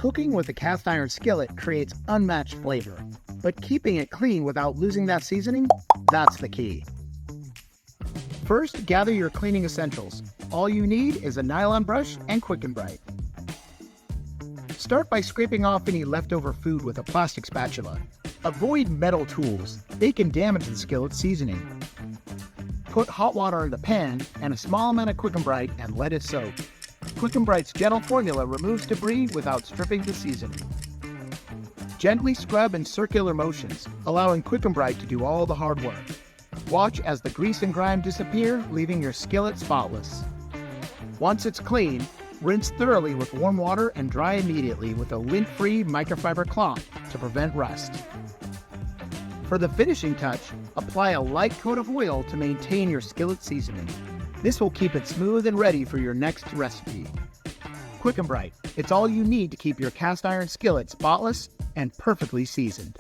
Cooking with a cast iron skillet creates unmatched flavor, but keeping it clean without losing that seasoning, that's the key. First, gather your cleaning essentials. All you need is a nylon brush and Quick and Brite. Start by scraping off any leftover food with a plastic spatula. Avoid metal tools, they can damage the skillet's seasoning. Put hot water in the pan and a small amount of Quick and Brite and let it soak. Quick and Brite's gentle formula removes debris without stripping the seasoning. Gently scrub in circular motions, allowing Quick and Brite to do all the hard work. Watch as the grease and grime disappear, leaving your skillet spotless. Once it's clean, rinse thoroughly with warm water and dry immediately with a lint-free microfiber cloth to prevent rust. For the finishing touch, apply a light coat of oil to maintain your skillet seasoning. This will keep it smooth and ready for your next recipe. Quick and Brite, it's all you need to keep your cast iron skillet spotless and perfectly seasoned.